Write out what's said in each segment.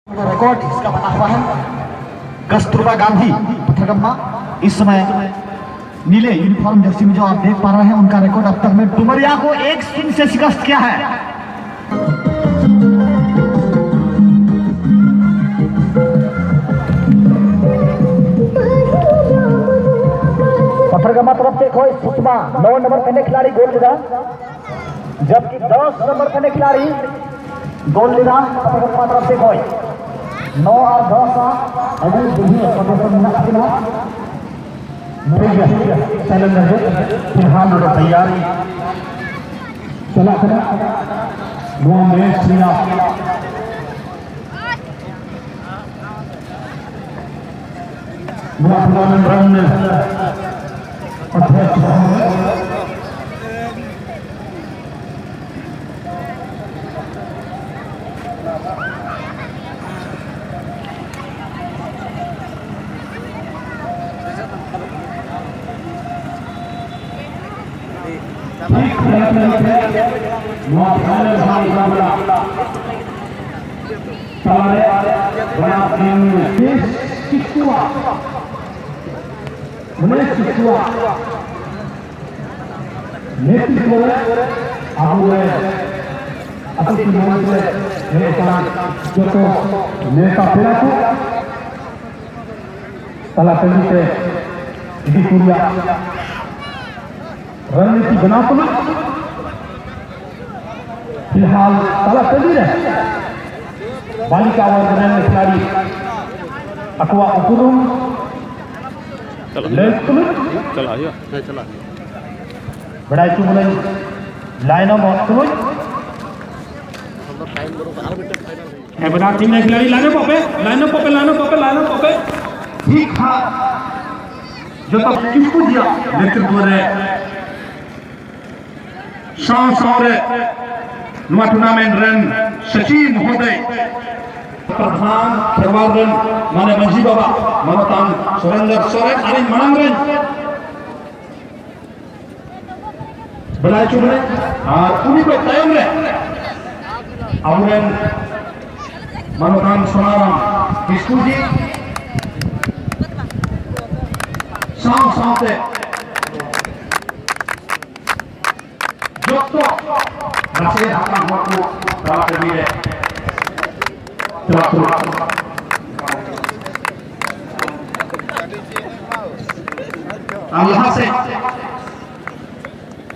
Record इसका बना हुआ है। कस्तूरबा गांधी पथरगम्मा इस समय नीले यूनिफॉर्म जर्सी में जो आप देख पा रहे हैं उनका रिकॉर्ड अब तक में डुमरिया को 1-0 से शिकस्त किया है। पथरगम्मा तरफ से कोई सुषमा 9 नंबर पहने खिलाड़ी गोल लेगा, जबकि 10 नंबर पहने खिलाड़ी गोल लेगा। पथरगम्मा तरफ से कोई 9 और 10 अभी फिलहाल तैयारी चला रणनीति बना फिलहाल ताला तदीर है। बालिका वर्ग में खिलाड़ी अकवा उकुरुम बड़ा चुमलन लाइनों में बना टीम खिलाड़ी लाइनों पे ठीक है जो तब किसको दिया नेतृत्व रे नुआ टूर्नामेंट रन सचिन महोदय प्रधान खेरवाल रन माने मंजी बाबा मनोतान सुरेंद्र सोरेन अरे मांग रन बड़ाई चुने और उन्हीं को तयम रे अमरन मनोतान सोनाराम बिस्कू जी साथ Masih akan waktu dalam diri terus Allah से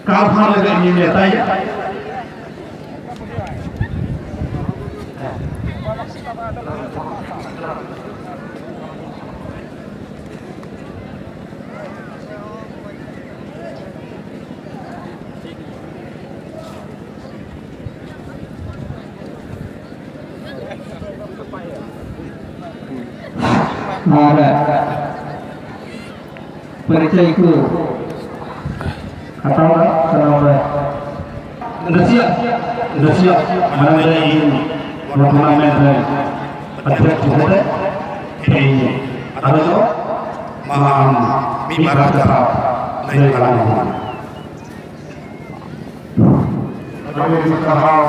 कारखाना लगा ये लेता है परिचय itu atau selama Indonesia mana ada ingin turnamen atlet juga ini ada tu maham mimbar kita naik kalangan kami berharap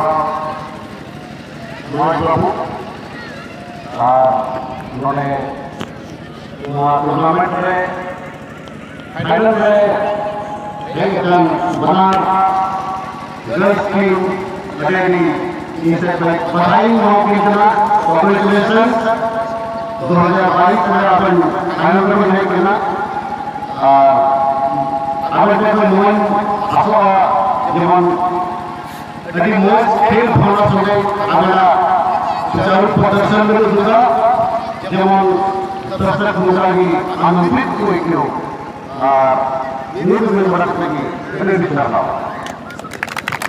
उन्होंने टूर्नामेंट में फाइनल में एक रन बना गर्ल्स की लगेगी इनसे बधाई हो की तरह कांग्रेचुलेशन 2022 में अपन फाइनल में नहीं करना आगे तो मोहन आपको जेमन यदि मोज खेल भावना सुने अगला सुचारू प्रदर्शन में दूसरा जेमन दर्शक मुद्रागी आनंदित हुए क्यों न्यूज़ में बरकने की